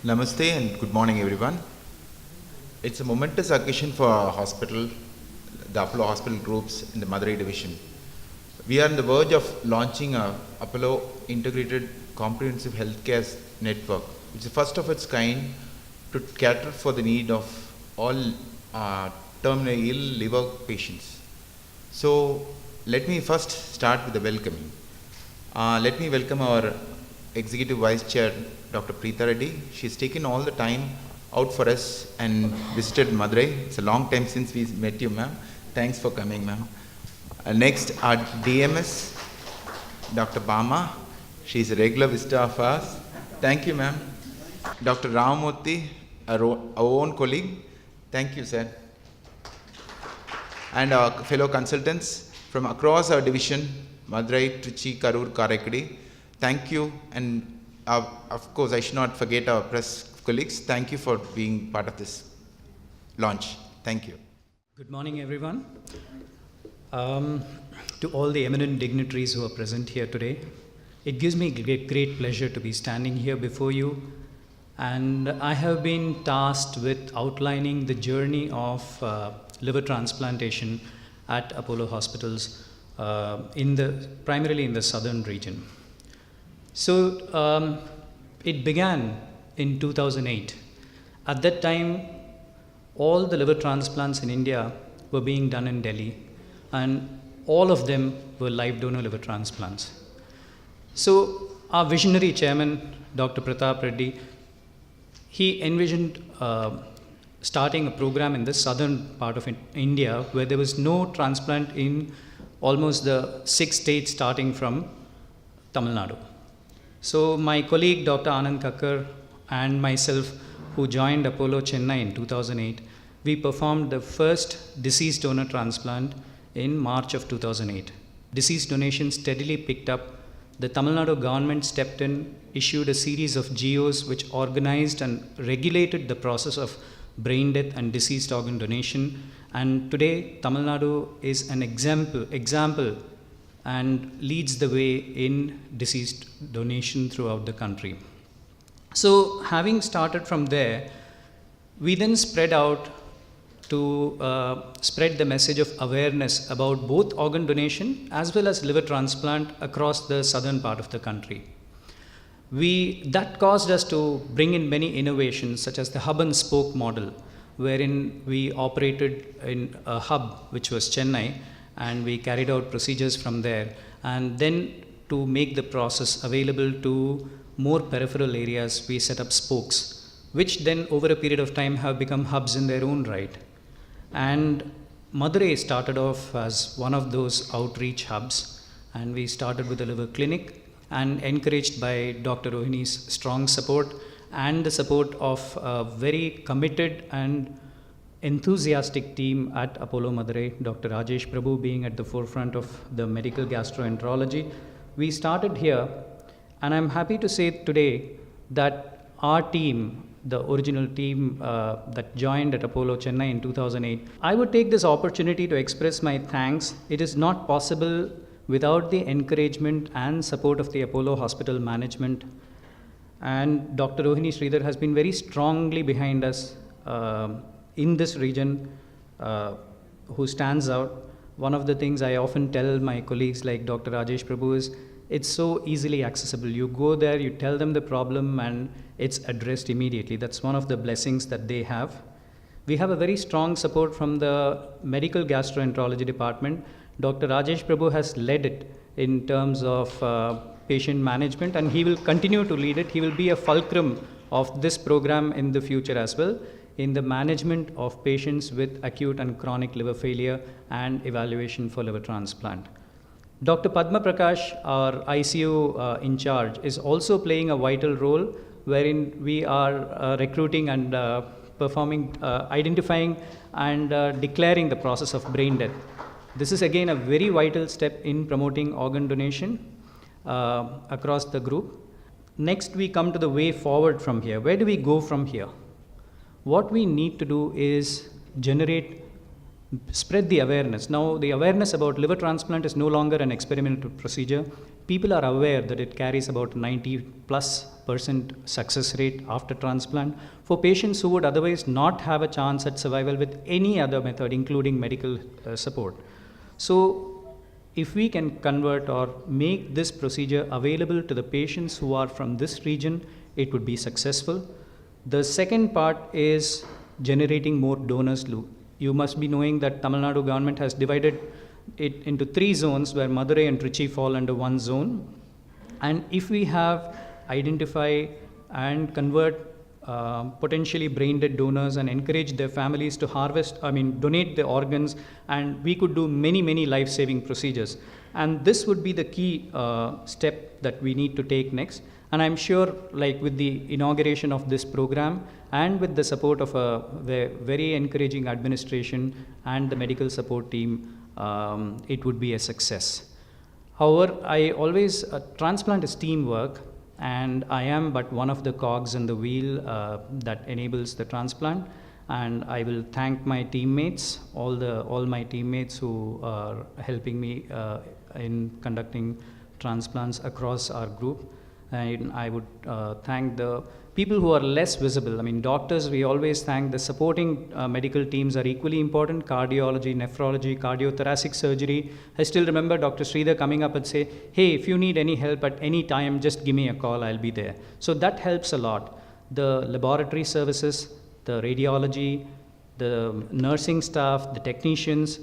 Namaste and good morning, everyone. It's a momentous occasion for our hospital, the Apollo Hospital Groups in the Madurai division. We are on the verge of launching a Apollo Integrated Comprehensive Healthcare Network, which is the first of its kind to cater for the need of all terminally ill liver patients. So let me first start with the welcoming. Let me welcome our Executive Vice Chair, Dr. Preeta Reddy. She's taken all the time out for us and visited Madurai. It's a long time since we met you, ma'am. Thanks for coming, ma'am. Next, our DMS, Dr. Bama. She's a regular visitor of ours. Thank you, ma'am. Dr. Ramamurthy, our own colleague. Thank you, sir. And our fellow consultants from across our division, Madurai, Trichy, Karur, Karaikadi. Thank you, and of course, I should not forget our press colleagues. Thank you for being part of this launch. Thank you. Good morning, everyone. To all the eminent dignitaries who are present here today, it gives me great pleasure to be standing here before you. And I have been tasked with outlining the journey of liver transplantation at Apollo hospitals, primarily in the southern region. So it began in 2008. At that time, all the liver transplants in India were being done in Delhi, and all of them were live donor liver transplants. So our visionary chairman, Dr. Pratap Reddy, he envisioned starting a program in the southern part of India where there was no transplant in almost the 6 states starting from Tamil Nadu. So my colleague Dr. Anand Kakkar and myself, who joined Apollo Chennai in 2008, we performed the first deceased donor transplant in March of 2008. Deceased donation steadily picked up. The Tamil Nadu government stepped in, issued a series of GOs which organized and regulated the process of brain death and deceased organ donation. And today, Tamil Nadu is an example and leads the way in deceased donation throughout the country. So having started from there, we then spread out to spread the message of awareness about both organ donation as well as liver transplant across the southern part of the country. That caused us to bring in many innovations such as the hub and spoke model, wherein we operated in a hub which was Chennai, and we carried out procedures from there, and then to make the process available to more peripheral areas, we set up spokes, which then over a period of time have become hubs in their own right. And Madurai started off as one of those outreach hubs, and we started with a liver clinic, and encouraged by Dr. Rohini's strong support and the support of a very committed and enthusiastic team at Apollo Madurai, Dr. Rajesh Prabhu being at the forefront of the medical gastroenterology. We started here, and I'm happy to say today that our team, the original team that joined at Apollo Chennai in 2008, I would take this opportunity to express my thanks. It is not possible without the encouragement and support of the Apollo Hospital management. And Dr. Rohini Sridhar has been very strongly behind us in this region, who stands out. One of the things I often tell my colleagues like Dr. Rajesh Prabhu is, it's so easily accessible. You go there, you tell them the problem, and it's addressed immediately. That's one of the blessings that they have. We have a very strong support from the medical gastroenterology department. Dr. Rajesh Prabhu has led it in terms of patient management, and he will continue to lead it. He will be a fulcrum of this program in the future as well, in the management of patients with acute and chronic liver failure and evaluation for liver transplant. Dr. Padma Prakash, our ICU in charge, is also playing a vital role, wherein we are recruiting and identifying and declaring the process of brain death. This is again a very vital step in promoting organ donation across the group. Next, we come to the way forward from here. Where do we go from here? What we need to do is generate spread the awareness. Now, the awareness about liver transplant is no longer an experimental procedure. People are aware that it carries about 90+% success rate after transplant for patients who would otherwise not have a chance at survival with any other method, including medical support. So, if we can convert or make this procedure available to the patients who are from this region, it would be successful. The second part is generating more donors. You must be knowing that Tamil Nadu government has divided it into 3 zones, where Madurai and Trichy fall under one zone. And if we have identify and convert potentially brain dead donors and encourage their families to donate their organs, and we could do many life-saving procedures. And this would be the key step that we need to take next. And I'm sure, like with the inauguration of this program and with the support of a very encouraging administration and the medical support team, it would be a success. However, I always, transplant is teamwork, and I am but one of the cogs in the wheel that enables the transplant. And I will thank my teammates, all my teammates who are helping me in conducting transplants across our group. And I would thank the people who are less visible. I mean, doctors, we always thank. The supporting medical teams are equally important: cardiology, nephrology, cardiothoracic surgery. I still remember Dr. Sridhar coming up and say, hey, if you need any help at any time, just give me a call, I'll be there. So that helps a lot. The laboratory services, the radiology, the nursing staff, the technicians,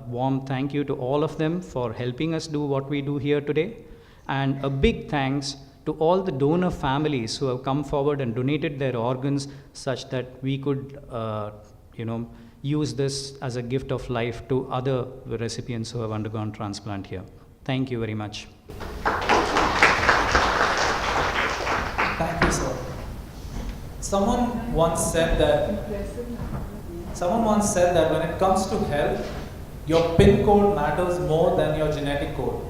warm thank you to all of them for helping us do what we do here today. And a big thanks to all the donor families who have come forward and donated their organs, such that we could use this as a gift of life to other recipients who have undergone transplant here. Thank you very much. Thank you, sir. Someone once said that when it comes to health, your PIN code matters more than your genetic code.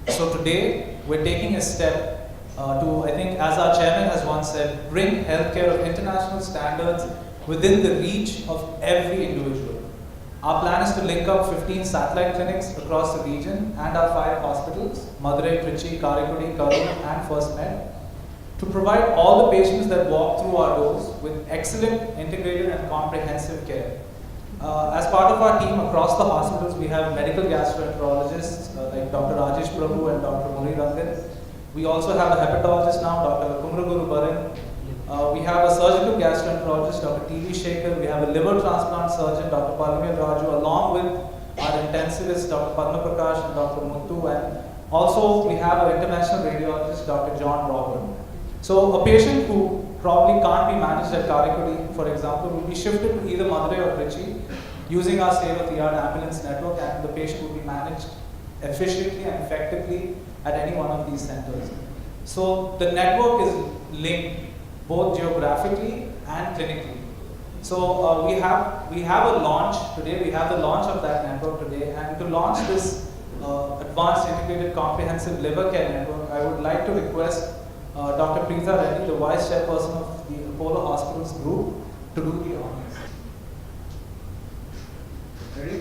So today, we're taking a step to, I think, as our chairman has once said, bring healthcare of international standards within the reach of every individual. Our plan is to link up 15 satellite clinics across the region and our 5 hospitals, Madurai, Trichy, Karaikudi, Karur, and First Med, to provide all the patients that walk through our doors with excellent, integrated, and comprehensive care. As part of our team across the hospitals, we have medical gastroenterologists like Dr. Rajesh Prabhu and Dr. Muri Rangan. We also have a hepatologist now, Dr. Kumraguru Baran. We have a surgical gastroenterologist, Dr. T.V. Shekhar. We have a liver transplant surgeon, Dr. Paramir Raju, along with our intensivist, Dr. Padma Prakash and Dr. Muthu. And also, we have an interventional radiologist, Dr. John Robert. So a patient who probably can't be managed at Karaikudi, for example, will be shifted to either Madurai or Trichy using our state-of-the-art ambulance network, and the patient will be managed efficiently and effectively at any one of these centers. So the network is linked both geographically and clinically. So we have a launch today. We have the launch of that network today, and to launch this advanced integrated comprehensive liver care network, I would like to request Dr. Preetha Reddy, the Vice Chairperson of the Apollo Hospitals Group, to do the honors. Ready?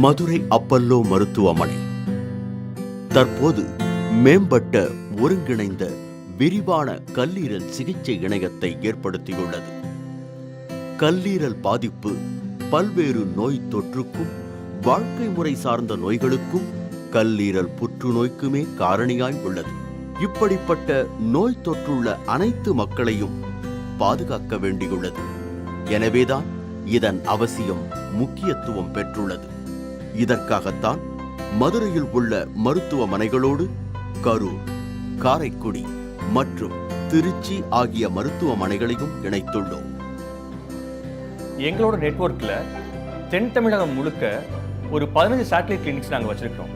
Madurai Apollo மருத்துவமனை தற்போது மேம்பட்ட ஒருங்கிணைந்த விரிவான கல்லீரல் சிகிச்சை இணையத்தை ஏற்படுத்தியுள்ளது. கல்லீரல் பாதிப்பு பல்வேறு நோய் தொற்றுக்கும் வாழ்க்கை முறை சார்ந்த நோய்களுக்கும் கல்லீரல் புற்றுநோய்க்குமே காரணியாய் உள்ளது. இப்படிப்பட்ட நோய் தொற்றுள்ள அனைத்து மக்களையும் பாதுகாக்க வேண்டியுள்ளது. எனவேதான் இதன் அவசியம் முக்கியத்துவம் பெற்றுள்ளது. இதற்காகத்தான் மதுரையில் உள்ள மருத்துவமனைகளோடு கரூர், காரைக்குடி மற்றும் திருச்சி ஆகிய மருத்துவமனைகளையும் இணைத்துள்ளோம். எங்களோட நெட்வொர்க்கில் தென் தமிழகம் முழுக்க ஒரு 15 சேட்டலைட் கிளினிக்ஸ் நாங்கள் வச்சுருக்கோம்.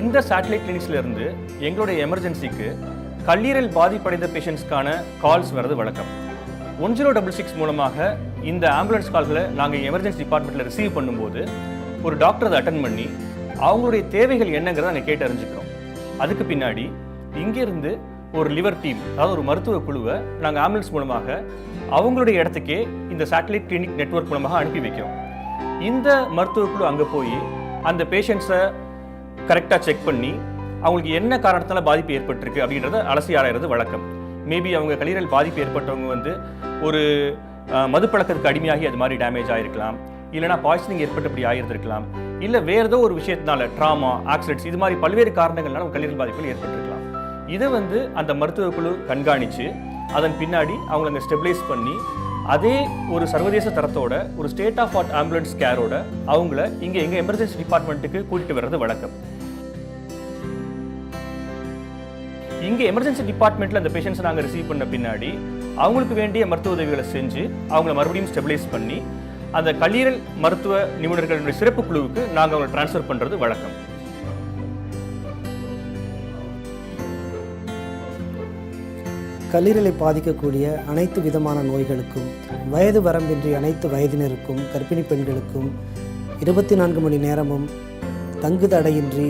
இந்த சேட்டலைட் கிளினிக்ஸ்லேருந்து எங்களுடைய எமர்ஜென்சிக்கு கல்லீரல் பாதிப்படைந்த பேஷண்ட்ஸ்க்கான கால்ஸ் வர்றது வழக்கம். 1066 மூலமாக இந்த ஆம்புலன்ஸ் கால்களை நாங்கள் எமர்ஜென்சி டிபார்ட்மெண்ட்டில் ரிசீவ் பண்ணும்போது ஒரு டாக்டர் அதை அட்டன் பண்ணி அவங்களுடைய தேவைகள் என்னங்கிறத நாங்கள் கேட்டு அறிஞ்சுக்கிறோம். அதுக்கு பின்னாடி இங்கேருந்து ஒரு லிவர் டீம், அதாவது ஒரு மருத்துவ குழுவை நாங்கள் ஆம்புலன்ஸ் மூலமாக அவங்களுடைய இடத்துக்கே இந்த சேட்டலைட் கிளினிக் நெட்வொர்க் மூலமாக அனுப்பி வைக்கிறோம். இந்த மருத்துவ குழு அங்கே போய் அந்த பேஷண்ட்ஸை கரெக்டாக செக் பண்ணி அவங்களுக்கு என்ன காரணத்தால் பாதிப்பு ஏற்பட்டிருக்கு அப்படின்றத அலசி ஆராயிறது வழக்கம். மேபி அவங்க கல்லீரல் பாதிப்பு ஏற்பட்டவங்க வந்து ஒரு மதுப்பழக்கத்துக்கு அடிமையாகி அது மாதிரி டேமேஜ் ஆகிருக்கலாம், இல்லைனா பாய்சனிங் ஏற்பட்டு அப்படி ஆகியிருந்திருக்கலாம், இல்லை வேறு ஏதோ ஒரு விஷயத்தினால ட்ராமா, ஆக்சிடென்ட்ஸ், இது மாதிரி பல்வேறு காரணங்கள்னால அவங்க கல்லீரல் பாதிப்புகள் ஏற்பட்டிருக்கலாம். இதை வந்து அந்த மருத்துவ குழு கண்காணித்து அதன் பின்னாடி அவங்களை அங்கே ஸ்டெபிலைஸ் பண்ணி அதே ஒரு சர்வதேச தரத்தோட ஒரு ஸ்டேட் ஆஃப் ஆர்ட் ஆம்புலன்ஸ் கேரோட அவங்கள இங்கே எங்கள் எமர்ஜென்சி டிபார்ட்மெண்ட்டுக்கு கூட்டிட்டு வர்றது வழக்கம். இங்கே எமர்ஜென்சி டிபார்ட்மெண்ட்டில் அந்த பேஷண்ட்ஸை நாங்கள் ரிசீவ் பண்ண பின்னாடி அவங்களுக்கு வேண்டிய மருத்துவ உதவிகளை செஞ்சு அவங்கள மறுபடியும் ஸ்டெபிலைஸ் பண்ணி அந்த கல்லீரல் மருத்துவ நிபுணர்களுடைய சிறப்பு குழுவுக்கு நாங்கள் அவங்களை டிரான்ஸ்ஃபர் பண்ணுறது வழக்கம். கல்லீரலை பாதிக்கக்கூடிய அனைத்து விதமான நோய்களுக்கும் வயது வரம்பின்றி அனைத்து வயதினருக்கும் கர்ப்பிணி பெண்களுக்கும் 24 மணி நேரமும் தங்குதடையின்றி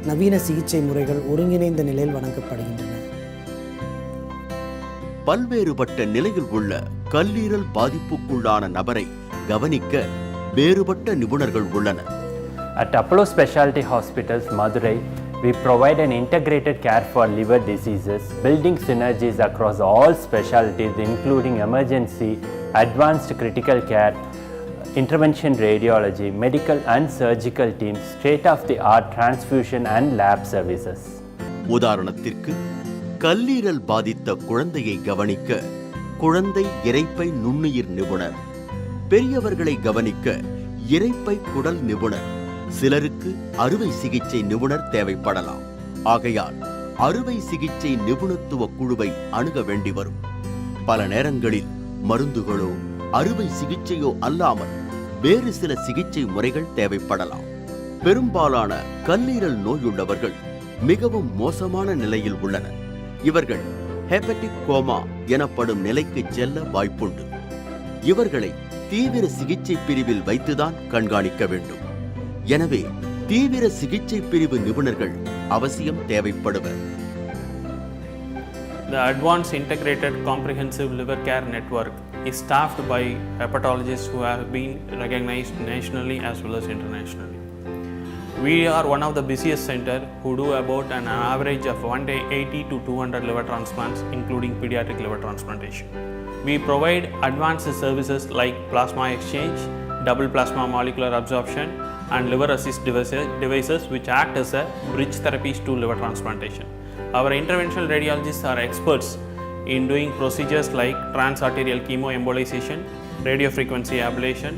நவீன சிகிச்சை முறைகள் ஒருங்கிணைந்த நிலையில் வழங்கப்படுகின்றன. பல்வேறுபட்ட நிலையில் உள்ள கல்லீரல் பாதிப்புக்குள்ளான நபரை கவனிக்க வேறுபட்ட நிபுணர்கள் உள்ளனர். At Apollo Specialty Hospitals, Madurai, we provide an integrated care for liver diseases, building synergies across all specialties, including emergency, advanced critical care, intervention radiology, medical and surgical teams, state-of-the-art transfusion and lab services. உதாரணத்திற்கு கல்லீரல் பாதித்த குழந்தையை கவனிக்க குழந்தை இரைப்பை நுண்ணுயிர் நிபுணர், பெரியவர்களை கவனிக்க இரைப்பை குடல் நிபுணர், சிலருக்கு அறுவை சிகிச்சை நிபுணர் தேவைப்படலாம். ஆகையால் அறுவை சிகிச்சை நிபுணத்துவ குழுவை அணுக வேண்டி வரும். பல நேரங்களில் மருந்துகளோ அறுவை சிகிச்சையோ அல்லாமல் வேறு சில சிகிச்சை முறைகள் தேவைப்படலாம். பெரும்பாலான கல்லீரல் நோயுள்ளவர்கள் மிகவும் மோசமான நிலையில் உள்ளனர். இவர்கள் ஹெபடிக் கோமா எனப்படும் நிலைக்கு செல்ல வாய்ப்புண்டு. இவர்களை தீவிர சிகிச்சை பிரிவில் வைத்துதான் கண்காணிக்க வேண்டும். எனவே தீவிர சிகிச்சை பிரிவு நிபுணர்கள் அவசியம் தேவைப்படுவர். The Advanced Integrated Comprehensive Liver Care Network is staffed by hepatologists who have been recognized nationally as well as internationally. We are one of the busiest centers who do about an average of 1 day 80 to 200 liver transplants, including pediatric liver transplantation. We provide advanced services like plasma exchange, double plasma molecular absorption, and liver assist devices which act as a bridge therapies to liver transplantation. Our interventional radiologists are experts in doing procedures like transarterial chemoembolization, radiofrequency ablation,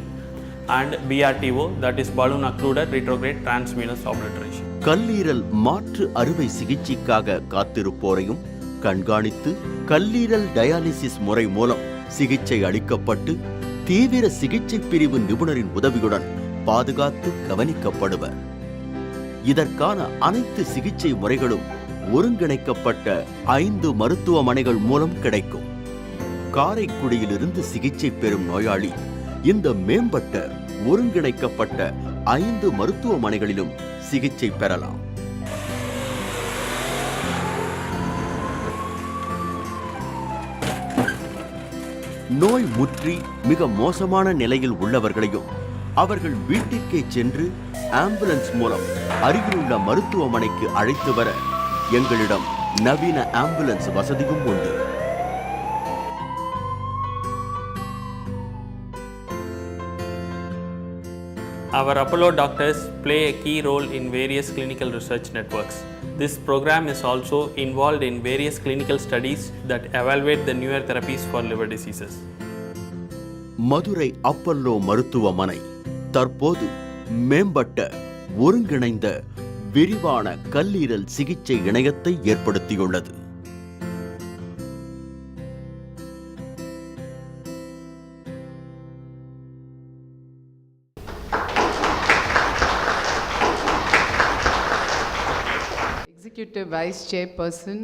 and BRTO, that is balloon occluded retrograde transvenous obliteration. கல்லீரல் மாற்று அறுவை சிகிச்சைக்காக காத்திருப்போரையும் கண்காணித்து கல்லீரல் dialysis முறை மூலம் சிகிச்சை அளிக்கப்பட்டு தீவிர சிகிச்சை பிரிவு நிபுணரின் உதவியுடன் பாதுகாத்து கவனிக்கப்படுவர். இதற்கான அனைத்து சிகிச்சை முறைகளும் ஒருங்கிணைக்கப்பட்ட 5 மருத்துவமனைகள் மூலம் கிடைக்கும். காரைக்குடியிலிருந்து சிகிச்சை பெறும் நோயாளி இந்த மேம்பட்ட ஒருங்கிணைக்கப்பட்ட 5 மருத்துவமனைகளிலும் சிகிச்சை பெறலாம். நோய் முற்றி மிக மோசமான நிலையில் உள்ளவர்களையும் அவர்கள் வீட்டிற்கே சென்று ஆம்புலன்ஸ் மூலம் அருகிலுள்ள மருத்துவமனைக்கு அழைத்து வர எங்களிடம் நவீன ஆம்புலன்ஸ் வசதியும் உண்டு. Our Apollo doctors play a key role in various clinical research networks. This program is also involved in various clinical studies that evaluate the newer therapies for liver diseases. Madurai Apollo மருத்துவமனை தற்போது மேம்பட்ட ஒருங்கிணைந்த விரிவான கல்லீரல் சிகிச்சை இணையத்தை ஏற்படுத்தியுள்ளது. Executive Vice Chairperson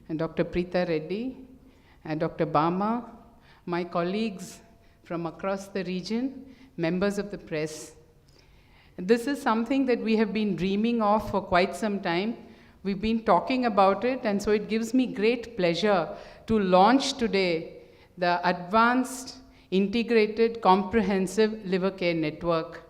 and Dr. Preeta Reddy and Dr. Bama, my colleagues from across the region, members of the press. This is something that we have been dreaming of for quite some time. We've been talking about it, and so it gives me great pleasure to launch today the Advanced Integrated Comprehensive Liver Care Network.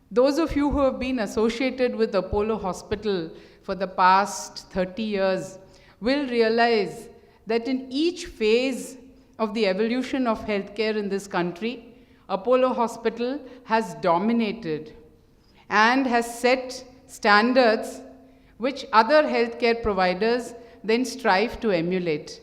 Those of you who have been associated with Apollo Hospital for the past 30 years will realize that in each phase of the evolution of healthcare in this country, Apollo Hospital has dominated and has set standards which other healthcare providers then strive to emulate.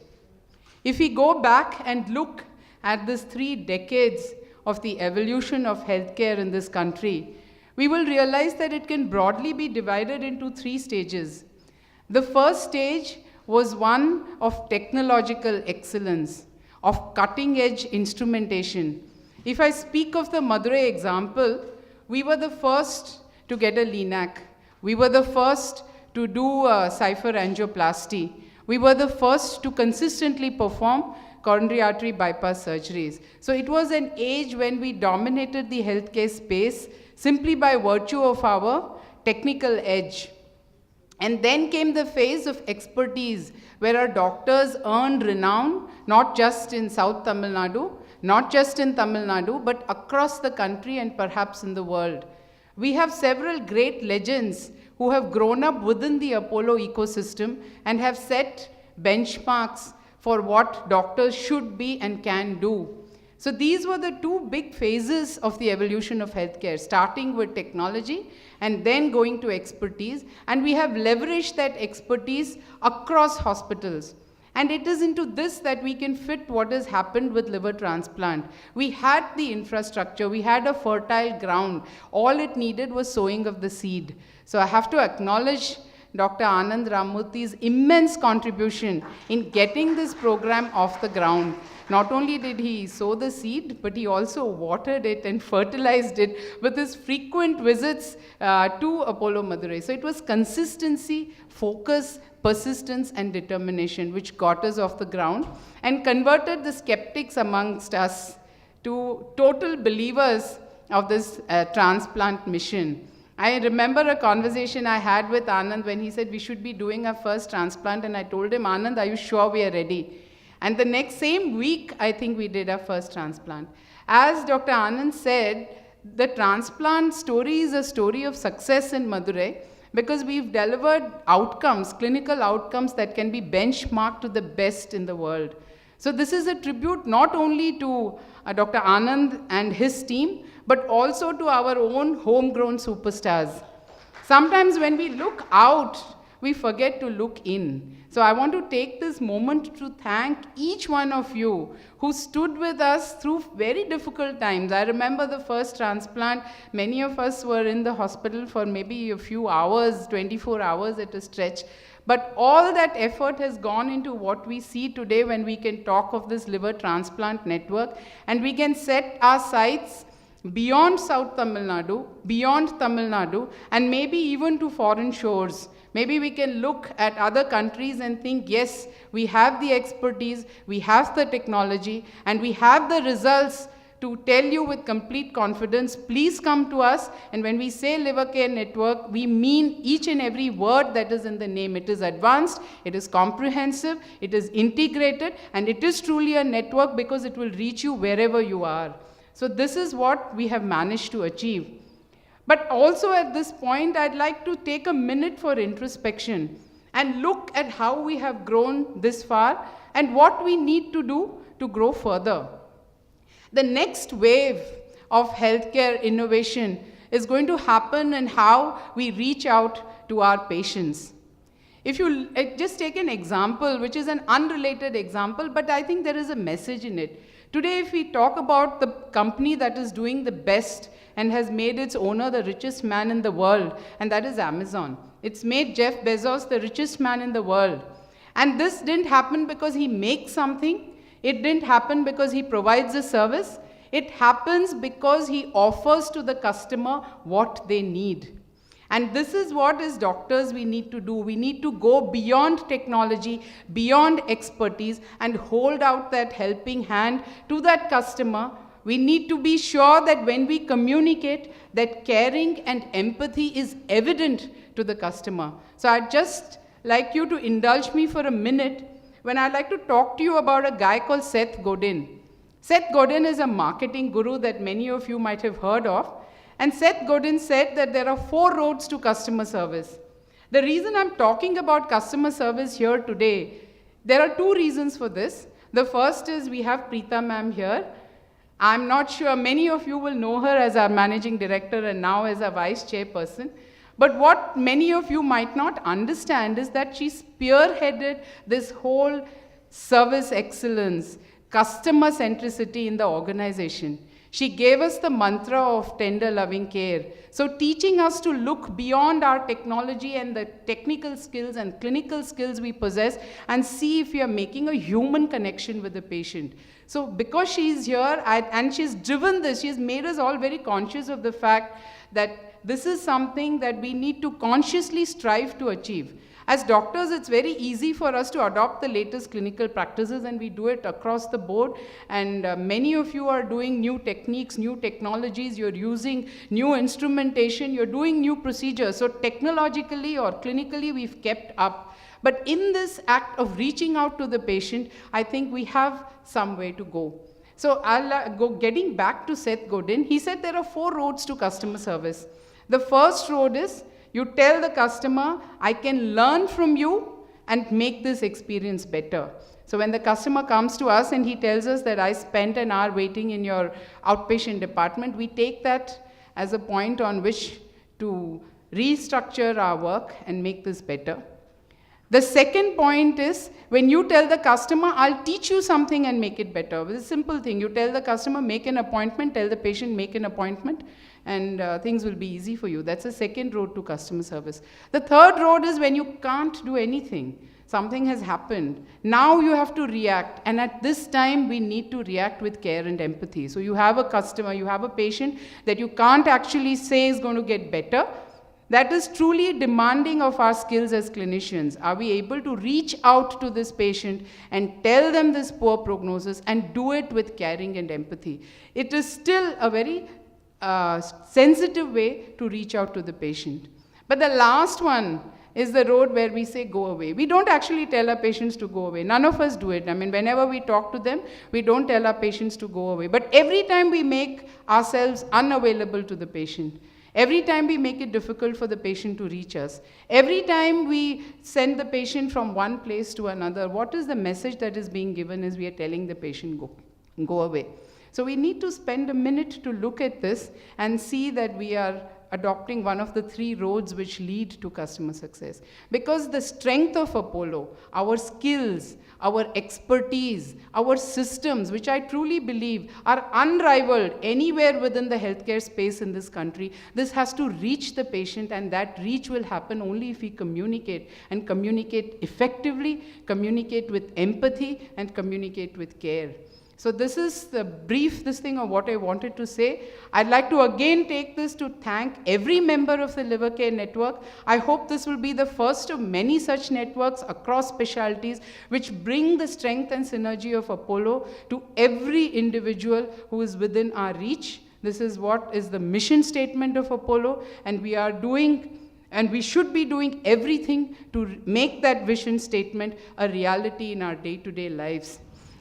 If we go back and look at these 3 decades of the evolution of healthcare in this country, we will realize that it can broadly be divided into 3 stages. The first stage was one of technological excellence, of cutting-edge instrumentation. If I speak of the Madurai example, we were the first to get a LINAC. We were the first to do cipher angioplasty. We were the first to consistently perform coronary artery bypass surgeries. So it was an age when we dominated the healthcare space simply by virtue of our technical edge. And then came the phase of expertise, where our doctors earned renown, not just in South Tamil Nadu, not just in Tamil Nadu, but across the country and perhaps in the world. We have several great legends who have grown up within the Apollo ecosystem and have set benchmarks for what doctors should be and can do. So these were the 2 big phases of the evolution of healthcare, starting with technology and then going to expertise. And we have leveraged that expertise across hospitals. And it is into this that we can fit what has happened with liver transplant. We had the infrastructure, we had a fertile ground. All it needed was sowing of the seed. So I have to acknowledge Dr. Anand Ramurthy's immense contribution in getting this program off the ground. Not only did he sow the seed, but he also watered it and fertilized it with his frequent visits to Apollo Madurai. So it was consistency, focus, persistence, and determination which got us off the ground and converted the skeptics amongst us to total believers of this transplant mission. I remember a conversation I had with Anand when he said we should be doing our first transplant, and I told him, Anand, are you sure we are ready? And the next same week, I think we did our first transplant. As Dr. Anand said, the transplant story is a story of success in Madurai because we've delivered outcomes, clinical outcomes that can be benchmarked to the best in the world. So this is a tribute not only to Dr. Anand and his team, but also to our own homegrown superstars. Sometimes when we look out, we forget to look in. So I want to take this moment to thank each one of you who stood with us through very difficult times. I remember the first transplant, many of us were in the hospital for maybe a few hours, 24 hours at a stretch. But all that effort has gone into what we see today when we can talk of this liver transplant network, and we can set our sights beyond South Tamil Nadu, beyond Tamil Nadu, and maybe even to foreign shores. Maybe we can look at other countries and think, yes, we have the expertise, we have the technology, and we have the results to tell you with complete confidence, please come to us. And when we say Liver Care Network, we mean each and every word that is in the name. It is advanced, it is comprehensive, it is integrated, and it is truly a network because it will reach you wherever you are. So this is what we have managed to achieve. But also at this point, I'd like to take a minute for introspection and look at how we have grown this far and what we need to do to grow further. The next wave of healthcare innovation is going to happen in how we reach out to our patients. If you just take an example, which is an unrelated example, but I think there is a message in it. Today, if we talk about the company that is doing the best and has made its owner the richest man in the world, and that is Amazon. It's made Jeff Bezos the richest man in the world. And this didn't happen because he makes something. It didn't happen because he provides a service. It happens because he offers to the customer what they need. And this is what, as doctors, we need to do. We need to go beyond technology, beyond expertise, and hold out that helping hand to that customer. We need to be sure that when we communicate, that caring and empathy is evident to the customer. So I'd just like you to indulge me for a minute when I'd like to talk to you about a guy called Seth Godin. Seth Godin is a marketing guru that many of you might have heard of. And Seth Godin said that there are 4 roads to customer service. The reason I'm talking about customer service here today, there are 2 reasons for this. The first is we have Preeta ma'am here. I'm not sure, many of you will know her as our managing director and now as a vice chairperson. But what many of you might not understand is that she spearheaded this whole service excellence, customer centricity in the organization. She gave us the mantra of tender loving care. So teaching us to look beyond our technology and the technical skills and clinical skills we possess and see if we are making a human connection with the patient. So because she's here and she's driven this, she's made us all very conscious of the fact that this is something that we need to consciously strive to achieve. As doctors, it's very easy for us to adopt the latest clinical practices, and we do it across the board. And many of you are doing new techniques, new technologies, you're using new instrumentation, you're doing new procedures. So technologically or clinically, we've kept up. But in this act of reaching out to the patient, I think we have some way to go. So I'll go getting back to Seth Godin. He said there are 4 roads to customer service. The first road is you tell the customer, I can learn from you and make this experience better. So when the customer comes to us and he tells us that I spent an hour waiting in your outpatient department, we take that as a point on which to restructure our work and make this better. The second point is when you tell the customer, I'll teach you something and make it better. It's a simple thing. You tell the customer, make an appointment, tell the patient, make an appointment, and things will be easy for you. That's the second road to customer service. The third road is when you can't do anything. Something has happened. Now you have to react. And at this time, we need to react with care and empathy. So you have a customer, you have a patient that you can't actually say is going to get better. That is truly demanding of our skills as clinicians. Are we able to reach out to this patient and tell them this poor prognosis and do it with caring and empathy? It is still a very sensitive way to reach out to the patient. But the last one is the road where we say go away. We don't actually tell our patients to go away. None of us do it. I mean, whenever we talk to them, we don't tell our patients to go away. But every time we make ourselves unavailable to the patient, every time we make it difficult for the patient to reach us, every time we send the patient from one place to another, what is the message that is being given is we are telling the patient go away. So we need to spend a minute to look at this and see that we are adopting one of the 3 roads which lead to customer success. Because the strength of Apollo, our skills, our expertise, our systems, which I truly believe are unrivaled anywhere within the healthcare space in this country, this has to reach the patient, and that reach will happen only if we communicate, and communicate effectively, communicate with empathy, and communicate with care. So this is the brief thing of what I wanted to say. I'd like to again take this to thank every member of the Liver Care Network. I hope this will be the first of many such networks across specialties which bring the strength and synergy of Apollo to every individual who is within our reach. This is what is the mission statement of Apollo, and we are doing and we should be doing everything to make that vision statement a reality in our day-to-day lives.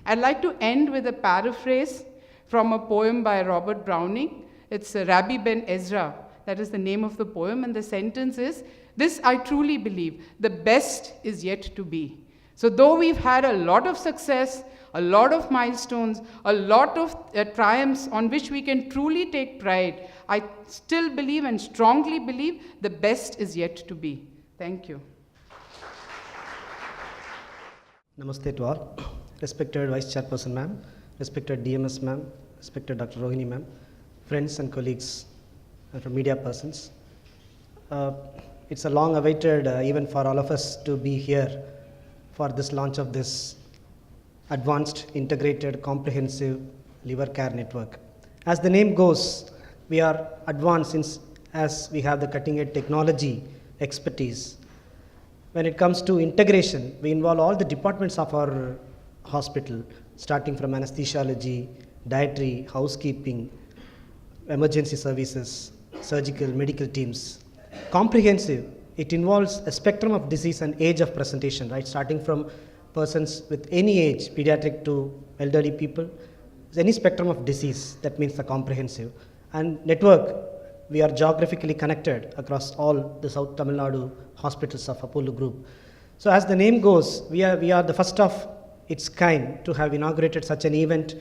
I'd like to end with a paraphrase from a poem by Robert Browning. It's Rabbi Ben Ezra. That is the name of the poem, and the sentence is, "This I truly believe, the best is yet to be." So though we've had a lot of success, a lot of milestones, a lot of triumphs on which we can truly take pride, I still believe and strongly believe the best is yet to be. Thank you. Namaste to all. Respected Vice Chairperson ma'am, respected DMS ma'am, respected Dr. Rohini ma'am, friends and colleagues and from media persons. It's a long awaited event for all of us to be here for this launch of this advanced, integrated, comprehensive liver care network. As the name goes, we are advanced as we have the cutting edge technology expertise. When it comes to integration, we involve all the departments of our hospital, starting from anesthesiology, dietary, housekeeping, emergency services, surgical, medical teams. Comprehensive it involves a spectrum of disease and age of presentation, right? Starting from persons with any age, pediatric to elderly people, any spectrum of disease, that means the comprehensive. And network, we are geographically connected across all the South Tamil Nadu hospitals of Apollo Group. So as the name goes, we are the first of its kind to have inaugurated such an event.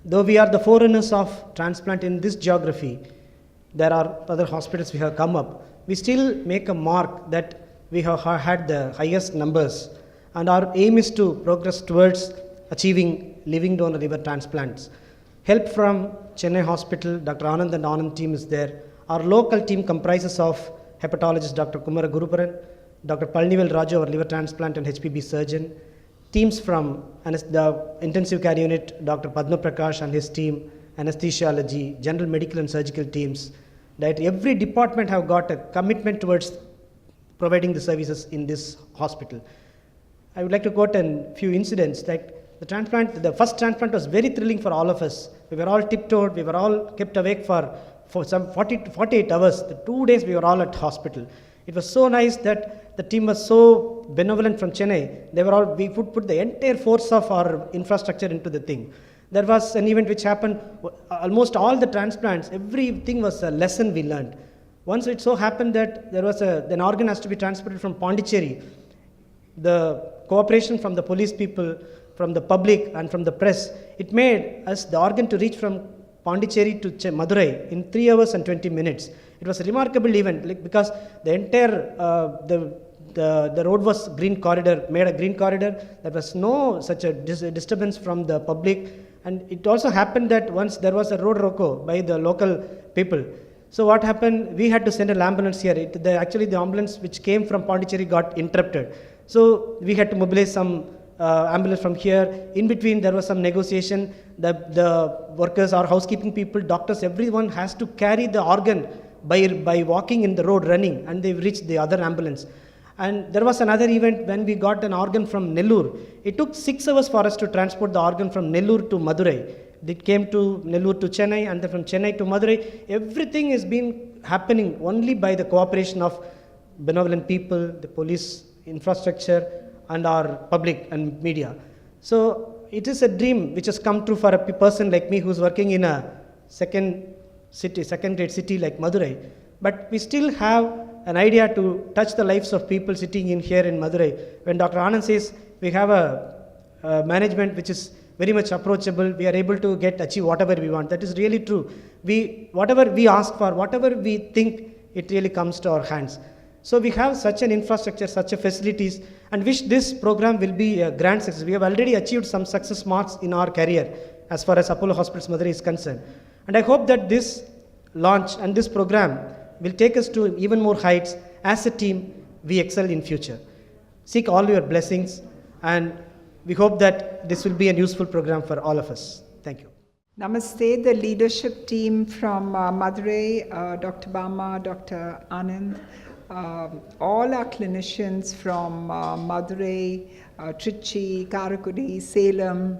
Though we are the forerunners of transplant in this geography, there are other hospitals we have come up. We still make a mark that we have had the highest numbers, and our aim is to progress towards achieving living donor liver transplants. Help from Chennai Hospital, Dr. Anand and Anand team is there. Our local team comprises of hepatologist Dr. Kumara Guruparan, Dr. Palnivel Raju, our liver transplant and HPB surgeon. Teams from the intensive care unit, Dr. Padma Prakash and his team, anesthesiology, general medical and surgical teams. That every department have got a commitment towards providing the services in this hospital. I would like to quote a few incidents. Like the first transplant was very thrilling for all of us. We were all tiptoed, we were all kept awake for some 40 to 48 hours. The 2 days we were all at hospital. It was so nice that the team was so benevolent from Chennai. We would put the entire force of our infrastructure into the thing. There was an event which happened, almost all the transplants, everything was a lesson we learned. Once it so happened that there was an organ has to be transported from Pondicherry. The cooperation from the police people, from the public and from the press, it made us the organ to reach from Pondicherry to Madurai in 3 hours and 20 minutes. It was a remarkable event because the entire, the road was green corridor, made a green corridor. There was no such a disturbance from the public. And it also happened that once there was a road roko by the local people. So what happened, we had to send an ambulance here. Actually the ambulance which came from Pondicherry got interrupted. So we had to mobilize some ambulance from here. In between there was some negotiation. The workers, our housekeeping people, doctors, everyone has to carry the organ by walking in the road, running, and they reached the other ambulance. And there was another event when we got an organ from Nellore. It took 6 hours for us to transport the organ from Nellore to Madurai. It came to Nellore to Chennai, and then from Chennai to Madurai. Everything has been happening only by the cooperation of benevolent people, the police infrastructure, and our public and media. So it is a dream which has come true for a person like me who's working in a second-rate city like Madurai. But we still have an idea to touch the lives of people sitting in here in Madurai. When Dr. Anand says we have a management which is very much approachable, we are able to achieve whatever we want. That is really true. Whatever we ask for, whatever we think, it really comes to our hands. So we have such an infrastructure, such a facilities, and wish this program will be a grand success. We have already achieved some success marks in our career as far as Apollo Hospitals Madurai is concerned. And I hope that this launch and this program will take us to even more heights. As a team, we excel in future. Seek all your blessings, and we hope that this will be a useful program for all of us. Thank you. Namaste, the leadership team from Madurai, Dr. Bama, Dr. Anand, all our clinicians from Madurai, Trichy, Karakudi, Salem.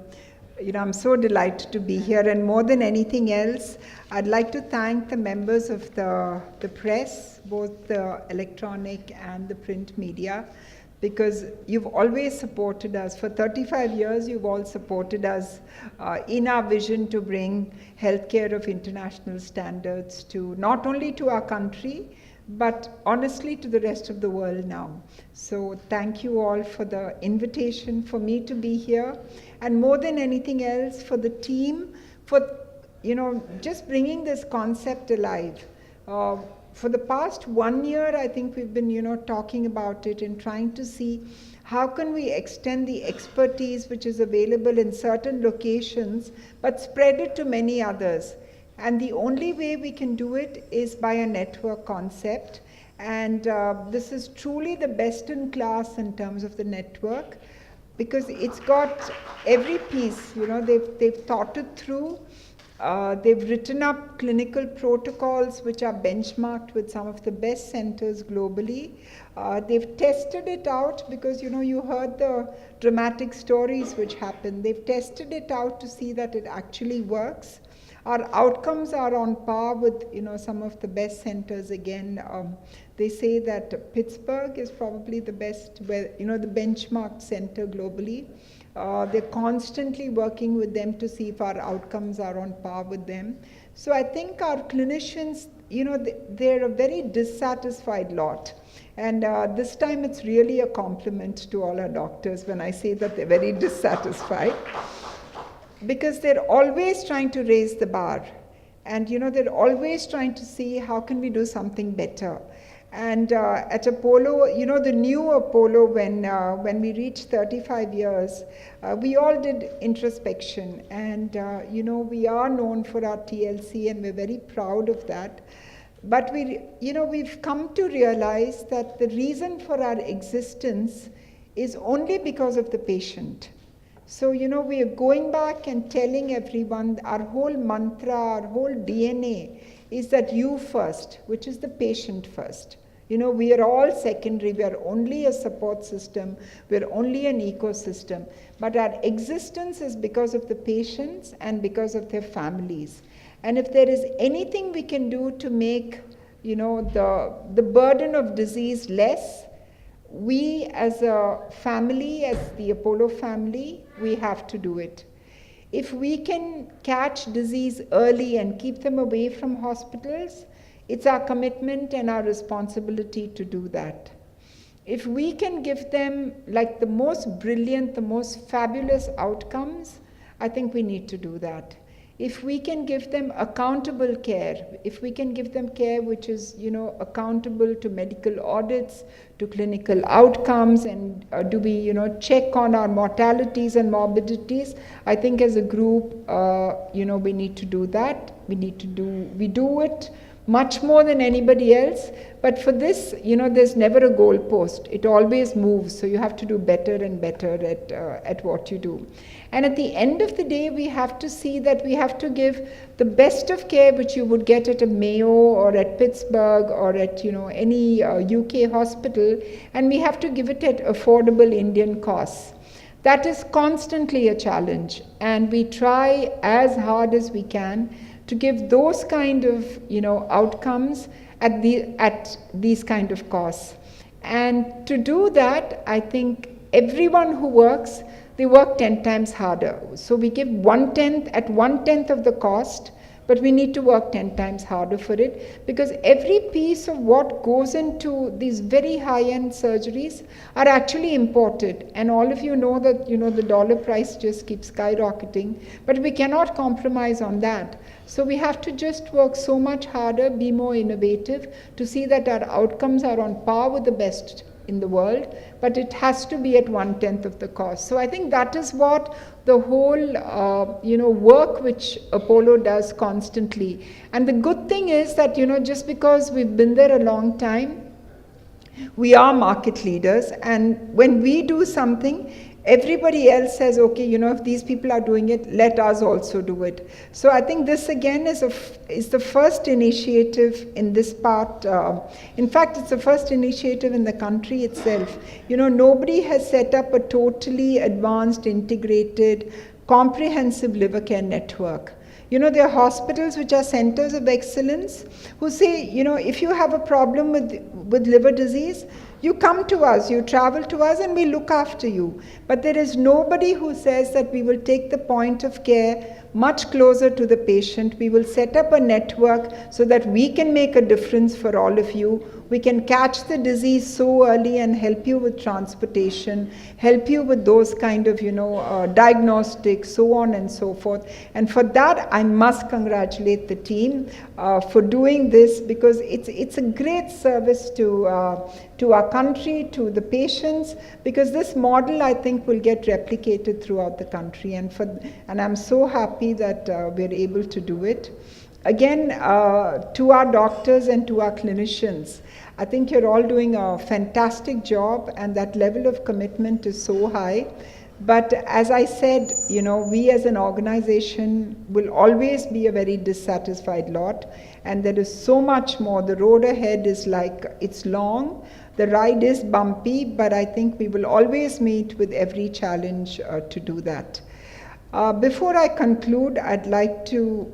I'm so delighted to be here, and more than anything else, I'd like to thank the members of the press, both the electronic and the print media, because you've always supported us. For 35 years, you've all supported us in our vision to bring healthcare of international standards to not only to our country, but honestly to the rest of the world now. So thank you all for the invitation for me to be here, and more than anything else for the team for just bringing this concept alive. For the past 1 year, I think we've been talking about it and trying to see how can we extend the expertise which is available in certain locations but spread it to many others. And the only way we can do it is by a network concept. And this is truly the best in class in terms of the network, because it's got every piece, they've thought it through. They've written up clinical protocols which are benchmarked with some of the best centers globally. They've tested it out because, you heard the dramatic stories which happened. They've tested it out to see that it actually works. Our outcomes are on par with, some of the best centers. Again, they say that Pittsburgh is probably the best, the benchmark center globally. They're constantly working with them to see if our outcomes are on par with them. So I think our clinicians, they're a very dissatisfied lot. And this time it's really a compliment to all our doctors when I say that they're very dissatisfied. Because they're always trying to raise the bar. And they're always trying to see how can we do something better. And at Apollo, the new Apollo, when we reached 35 years, we all did introspection. And, we are known for our TLC and we're very proud of that. But we've come to realize that the reason for our existence is only because of the patient. So, we are going back and telling everyone our whole mantra, our whole DNA is that you first, which is the patient first. We are all secondary. We are only a support system. We are only an ecosystem. But our existence is because of the patients and because of their families. And if there is anything we can do to make, the burden of disease less, we as a family, as the Apollo family, we have to do it. If we can catch disease early and keep them away from hospitals, it's our commitment and our responsibility to do that. If we can give them like the most brilliant, the most fabulous outcomes, I think we need to do that. If we can give them accountable care, if we can give them care which is, accountable to medical audits, to clinical outcomes, and do we, check on our mortalities and morbidities, I think as a group, we need to do that. We do it much more than anybody else. But for this, there's never a goalpost. It always moves. So you have to do better and better at what you do. And at the end of the day, we have to see that we have to give the best of care which you would get at a Mayo or at Pittsburgh or at any UK hospital, and we have to give it at affordable Indian costs. That is constantly a challenge, and we try as hard as we can to give those kind of outcomes at these kind of costs. And to do that, I think everyone who works, they work 10 times harder. So we give 1/10 of the cost, but we need to work 10 times harder for it, because every piece of what goes into these very high-end surgeries are actually imported. And all of you know that the dollar price just keeps skyrocketing, but we cannot compromise on that. So we have to just work so much harder, be more innovative, to see that our outcomes are on par with the best in the world, but it has to be at 1/10 of the cost. So I think that is what the whole work which Apollo does constantly. And the good thing is that just because we've been there a long time, we are market leaders, and when we do something, everybody else says, okay, if these people are doing it, let us also do it. So I think this again is the first initiative in this part. In fact, it's the first initiative in the country itself. Nobody has set up a totally advanced, integrated, comprehensive liver care network. There are hospitals which are centers of excellence who say, if you have a problem with liver disease, you come to us, you travel to us, and we look after you. But there is nobody who says that we will take the point of care much closer to the patient. We will set up a network so that we can make a difference for all of you. We can catch the disease so early and help you with transportation, help you with those kind of, diagnostics, so on and so forth. And for that, I must congratulate the team for doing this, because it's a great service to our country, to the patients, because this model, I think, will get replicated throughout the country. And I'm so happy that we're able to do it. Again, to our doctors and to our clinicians, I think you're all doing a fantastic job, and that level of commitment is so high. But as I said, we as an organization will always be a very dissatisfied lot, and there is so much more. The road ahead is it's long, the ride is bumpy, but I think we will always meet with every challenge to do that. Before I conclude, I'd like to,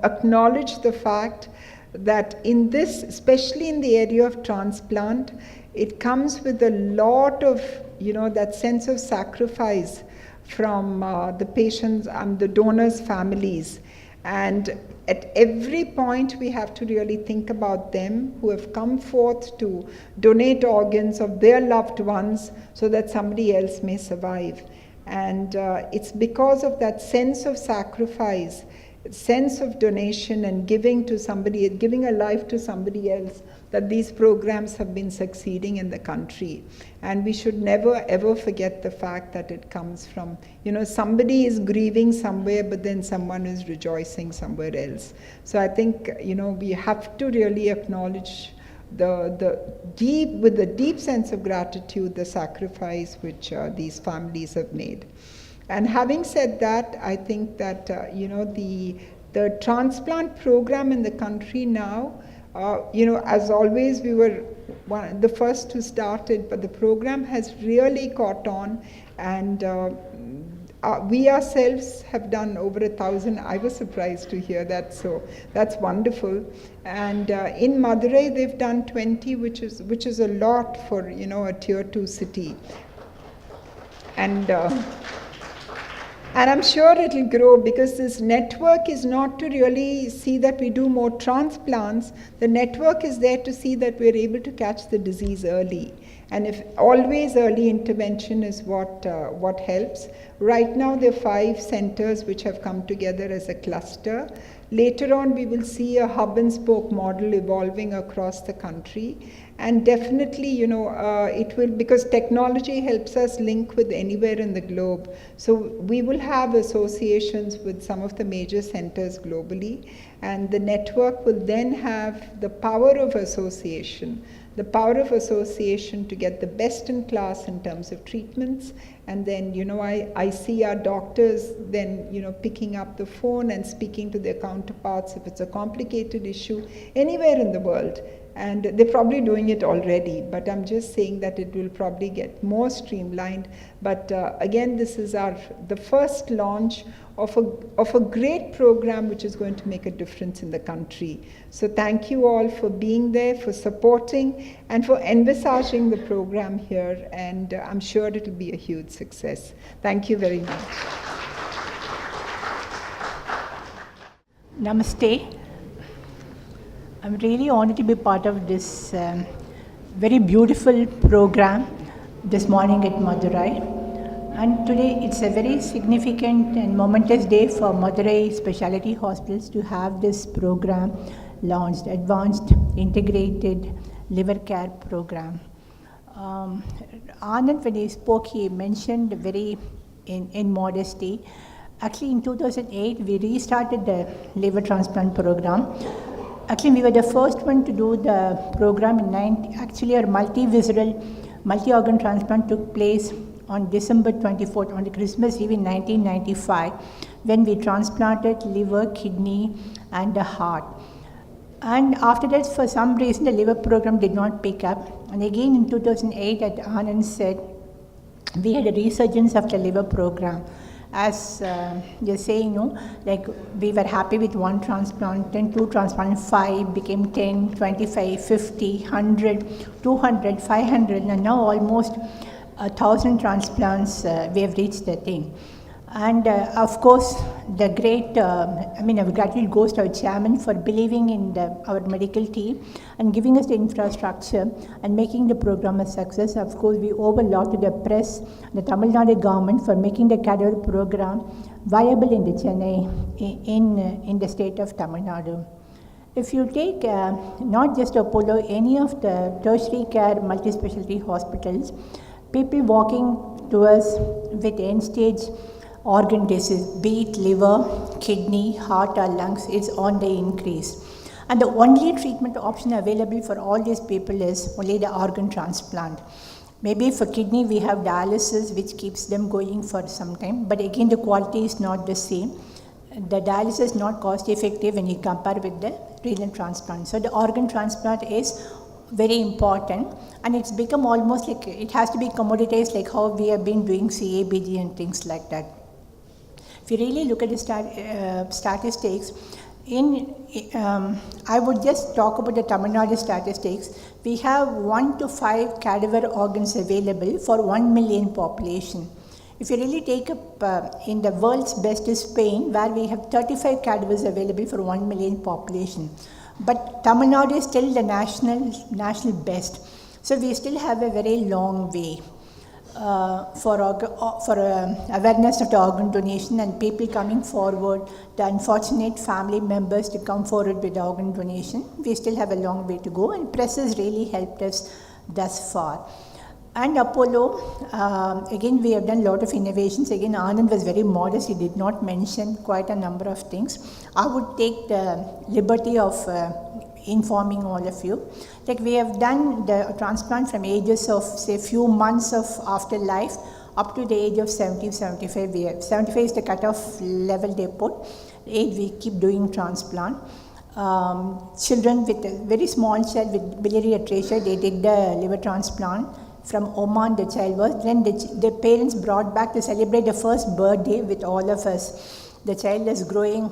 acknowledge the fact that in this, especially in the area of transplant, it comes with a lot of, that sense of sacrifice from the patients and the donors' families. And at every point, we have to really think about them who have come forth to donate organs of their loved ones so that somebody else may survive. And it's because of that sense of sacrifice, sense of donation and giving to somebody, giving a life to somebody else, that these programs have been succeeding in the country. And we should never ever forget the fact that it comes from, somebody is grieving somewhere, but then someone is rejoicing somewhere else. So I think, we have to really acknowledge with a deep sense of gratitude, the sacrifice which these families have made. And having said that, I think that, the transplant program in the country now, as always, we were the first to start it, but the program has really caught on, and we ourselves have done over 1,000. I was surprised to hear that, so that's wonderful. And in Madurai, they've done 20, which is a lot for a tier 2 city. And I'm sure it'll grow, because this network is not to really see that we do more transplants. The network is there to see that we're able to catch the disease early. And if always early intervention is what helps. Right now there are 5 centers which have come together as a cluster. Later on we will see a hub and spoke model evolving across the country. And definitely, it will, because technology helps us link with anywhere in the globe. So we will have associations with some of the major centers globally, and the network will then have the power of association. The power of association to get the best in class in terms of treatments. And then, I see our doctors then, picking up the phone and speaking to their counterparts if it's a complicated issue anywhere in the world. And they're probably doing it already, but I'm just saying that it will probably get more streamlined. But again, this is the first launch of a great program which is going to make a difference in the country. So thank you all for being there, for supporting, and for envisaging the program here. And I'm sure it will be a huge success. Thank you very much. Namaste. I'm really honored to be part of this very beautiful program this morning at Madurai. And today it's a very significant and momentous day for Madurai Specialty Hospitals to have this program launched, Advanced Integrated Liver Care Program. Anand, when he spoke, he mentioned very in modesty. Actually, in 2008, we restarted the liver transplant program. Actually, we were the first one to do the program in actually our multi-visceral, multi-organ transplant took place on December 24th, on the Christmas Eve in 1995, when we transplanted liver, kidney, and the heart. And after that, for some reason, the liver program did not pick up. And again in 2008, as Anand said, we had a resurgence of the liver program. As you're saying, like we were happy with 1 transplant, then 2 transplant, 5 became 10, 25, 50, 100, 200, 500, and now almost 1,000 transplants we have reached the thing. And of course, the great, our gratitude goes to our chairman for believing in our medical team and giving us the infrastructure and making the program a success. Of course, we owe a lot to the press, the Tamil Nadu government for making the cadaver program viable in the Chennai, in the state of Tamil Nadu. If you take not just Apollo, any of the tertiary care multi-specialty hospitals, people walking to us with end-stage organ disease, be it liver, kidney, heart or lungs, is on the increase. And the only treatment option available for all these people is only the organ transplant. Maybe for kidney we have dialysis, which keeps them going for some time, but again the quality is not the same. The dialysis is not cost effective when you compare with the renal transplant. So the organ transplant is very important, and it's become almost like it has to be commoditized, like how we have been doing CABG and things like that. if you really look at the statistics, I would just talk about the Tamil Nadu statistics. We have 1 to 5 cadaver organs available for 1 million population. If you really take up in the world's best is Spain, where we have 35 cadavers available for 1 million population. But Tamil Nadu is still the national best. So we still have a very long way for awareness of the organ donation and people coming forward, the unfortunate family members to come forward with organ donation. We still have a long way to go, and press has really helped us thus far. And Apollo, again we have done a lot of innovations. Again, Anand was very modest, he did not mention quite a number of things. I would take the liberty of informing all of you. Like we have done the transplant from ages of say few months of after life up to the age of 70, 75. 75 is the cutoff level they put. Age we keep doing transplant. Children with a very small child with biliary atresia, they did the liver transplant. From Oman the child was, then the parents brought back to celebrate the first birthday with all of us. The child is growing,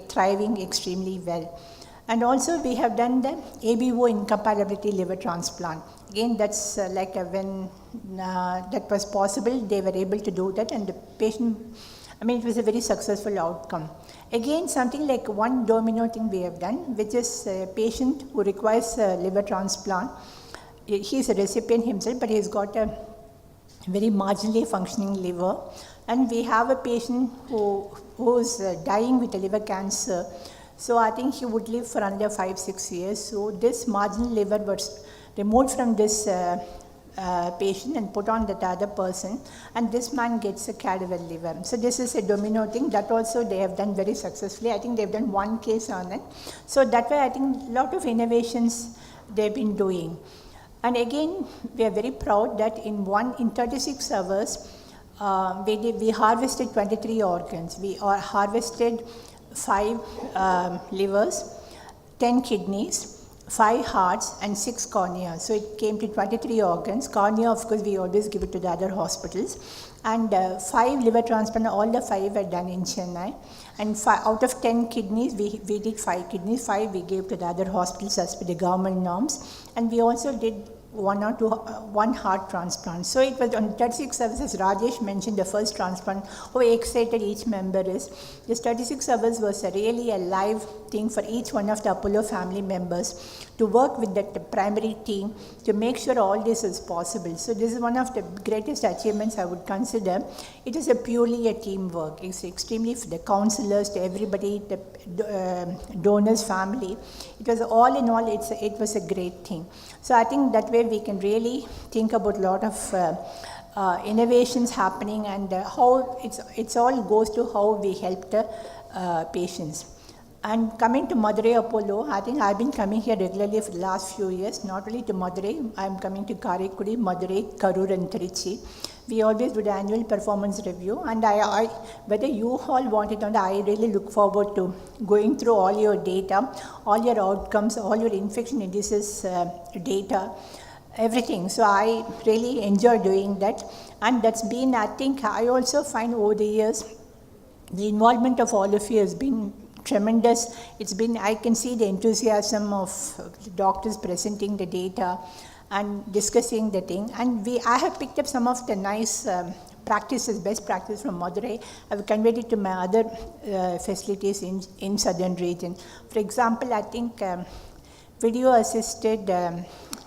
thriving extremely well. And also we have done the ABO incompatibility liver transplant. Again, that's when that was possible, they were able to do that, and the patient, it was a very successful outcome. Again, something like one domino thing we have done, which is a patient who requires a liver transplant. He is a recipient himself, but he has got a very marginally functioning liver. And we have a patient who is dying with a liver cancer. So I think he would live for another 5-6 years. So this marginal liver was removed from this patient and put on that other person, and this man gets a cadaver liver. So this is a domino thing that also they have done very successfully. I think they have done one case on it. So that way I think a lot of innovations they have been doing. And again, we are very proud that in 36 hours, we harvested 23 organs. We harvested 5 livers, 10 kidneys, 5 hearts, and 6 corneas. So it came to 23 organs. Cornea, of course, we always give it to the other hospitals. And 5 liver transplant, all the 5 were done in Chennai. And out of 10 kidneys, we did 5 kidneys. 5 we gave to the other hospitals as per the government norms. And we also did 1 or 2 heart transplant. So it was on 36 hours, as Rajesh mentioned, the first transplant, how excited each member is. This 36 hours was really a live thing for each one of the Apollo family members to work with the primary team to make sure all this is possible. So this is one of the greatest achievements I would consider. It is purely a teamwork. It's extremely for the counselors, to everybody, the donors, family. It was all in all, it was a great thing. So I think that way we can really think about a lot of innovations happening, and how it's all goes to how we help the patients. And coming to Madurai Apollo, I think I've been coming here regularly for the last few years, not only to Madurai, I'm coming to Karaikudi, Madurai, Karur and Trichy. We always do the annual performance review, and I whether you all want it or not, I really look forward to going through all your data, all your outcomes, all your infection indices data, everything. So I really enjoy doing that, and that's been, I think, I also find over the years, the involvement of all of you has been tremendous. It's been, I can see the enthusiasm of the doctors presenting the data and discussing the thing. And I have picked up some of the nice practices, best practice from Madurai. I've conveyed it to my other facilities in southern region. For example, I think video assisted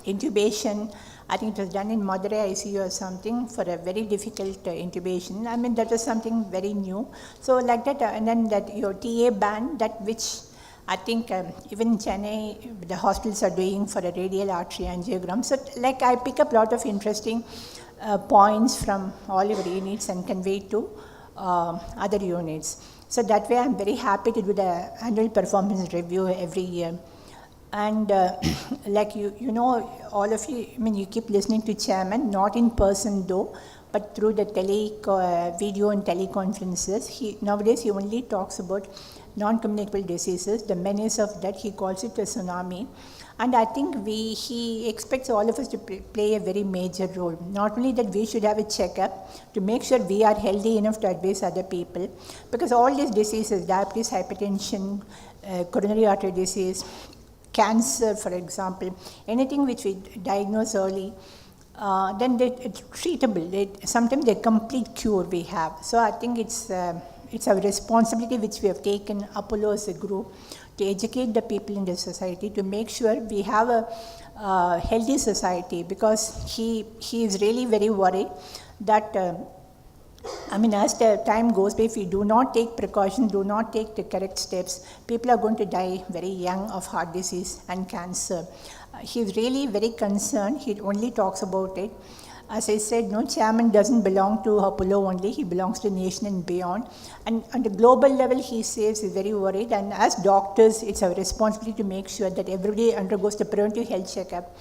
intubation, I think it was done in Madurai ICU or something for a very difficult intubation. I mean, that was something very new. So like that, and then that your TA band, that which I think even in Chennai, the hospitals are doing for a radial artery angiogram. So like I pick up a lot of interesting points from all your units and convey to other units. So that way I'm very happy to do the annual performance review every year. And like you know, all of you, I mean, you keep listening to chairman, not in person though, but through the video and teleconferences. Nowadays he only talks about non-communicable diseases, the menace of that, he calls it a tsunami. And I think he expects all of us to play a very major role. Not only that we should have a checkup to make sure we are healthy enough to advise other people, because all these diseases, diabetes, hypertension, coronary artery disease, cancer, for example, anything which we diagnose early, then it's treatable. Sometimes a complete cure we have. So I think it's our responsibility which we have taken, Apollo as a group, to educate the people in the society, to make sure we have a healthy society, because he is really very worried that as the time goes by, if we do not take precautions, do not take the correct steps, people are going to die very young of heart disease and cancer. He's really very concerned. He only talks about it. As I said, no, chairman doesn't belong to Apollo only, he belongs to the nation and beyond. And on the global level, he says he's very worried. And as doctors, it's our responsibility to make sure that everybody undergoes the preventive health checkup.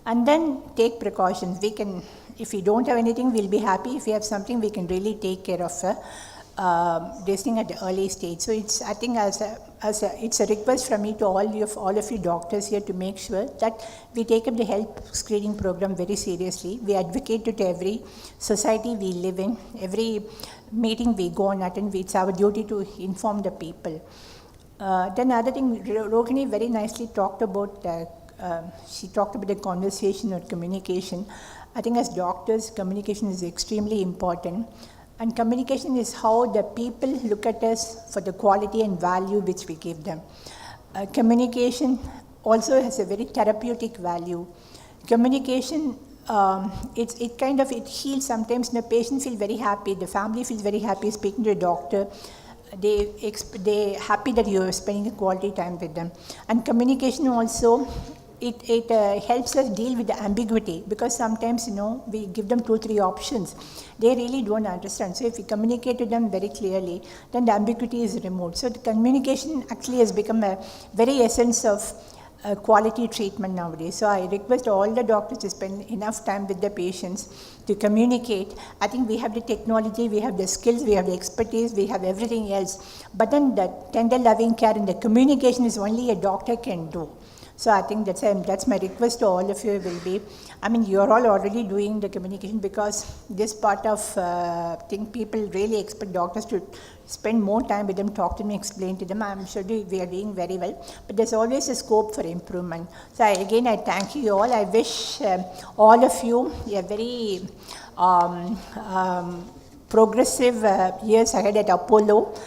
And then take precautions. We can, if we don't have anything, we'll be happy. If we have something, we can really take care of this thing at the early stage. So it's, I think, it's a request from me to all of you doctors here to make sure that we take up the health screening program very seriously. We advocate it to every society we live in, every meeting we go and attend. It's our duty to inform the people. Then other thing, Rohini very nicely talked about. She talked about the conversation or communication. I think as doctors, communication is extremely important. And communication is how the people look at us for the quality and value which we give them. Communication also has a very therapeutic value. Communication, it heals sometimes. The patient feels very happy, the family feels very happy speaking to a doctor. They happy that you are spending a quality time with them. And communication also, it helps us deal with the ambiguity, because sometimes, we give them 2-3 options. They really don't understand. So if we communicate to them very clearly, then the ambiguity is removed. So the communication actually has become a very essence of quality treatment nowadays. So I request all the doctors to spend enough time with the patients to communicate. I think we have the technology, we have the skills, we have the expertise, we have everything else. But then the tender loving care and the communication is only a doctor can do. So I think that's my request to all of you will be, you're all already doing the communication, because this part of thing, people really expect doctors to spend more time with them, talk to them, explain to them. I'm sure we are doing very well, but there's always a scope for improvement. So I thank you all. I wish all of you a very progressive years ahead at Apollo.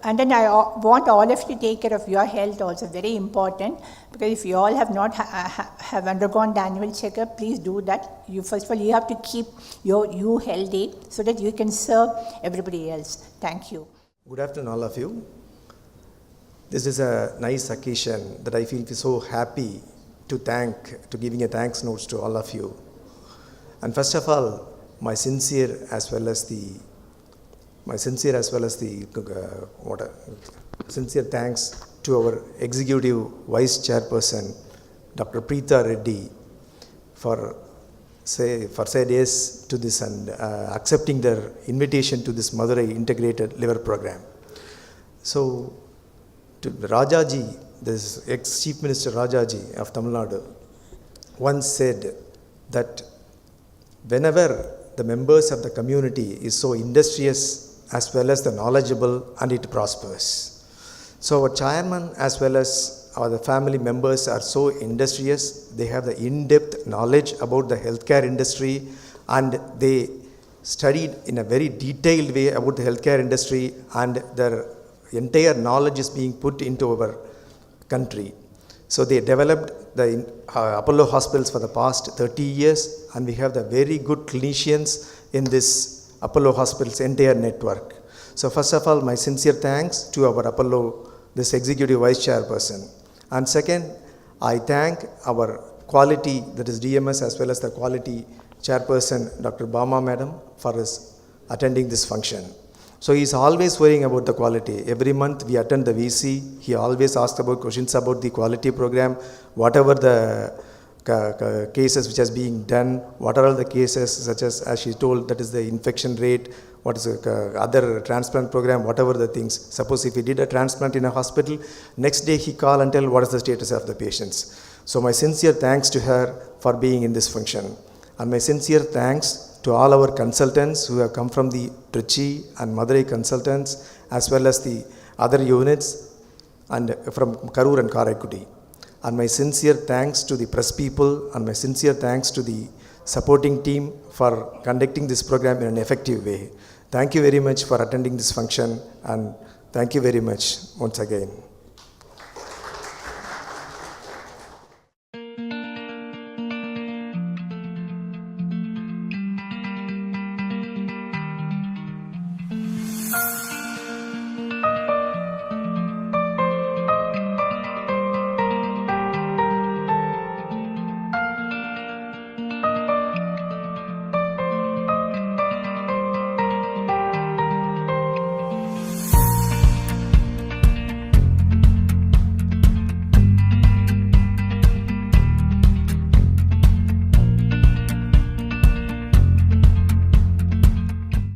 And then I want all of you to take care of your health also, very important, because if you all have not have undergone the annual checkup, please do that. First of all, you have to keep you healthy so that you can serve everybody else. Thank you. Good afternoon, all of you. This is a nice occasion that I feel so happy to giving a thanks notes to all of you. And first of all, my sincere as well as the sincere thanks to our Executive Vice Chairperson, Dr. Preeta Reddy, for said yes to this and accepting their invitation to this Madurai Integrated Liver Program. So, to Rajaji, this ex-Chief Minister Rajaji of Tamil Nadu, once said that whenever the members of the community is so industrious as well as the knowledgeable, and it prospers. So our chairman as well as the family members are so industrious, they have the in-depth knowledge about the healthcare industry, and they studied in a very detailed way about the healthcare industry, and their entire knowledge is being put into our country. So they developed the Apollo hospitals for the past 30 years, and we have the very good clinicians in this Apollo hospitals entire network. So first of all, my sincere thanks to our Apollo, this Executive Vice Chairperson. And second, I thank our quality, that is DMS, as well as the quality chairperson, Dr. Bama Madam, for his attending this function. So he is always worrying about the quality. Every month we attend the VC, he always asks about questions about the quality program, whatever the cases which has being done, what are all the cases, such as she told, that is the infection rate, what is the other transplant program, whatever the things. Suppose if he did a transplant in a hospital, next day he call and tell what is the status of the patients. So my sincere thanks to her for being in this function, and my sincere thanks to all our consultants who have come from the Trichy and Madurai consultants, as well as the other units and from Karur and Karaikudi. And my sincere thanks to the press people, and my sincere thanks to the supporting team for conducting this program in an effective way. Thank you very much for attending this function, and thank you very much once again.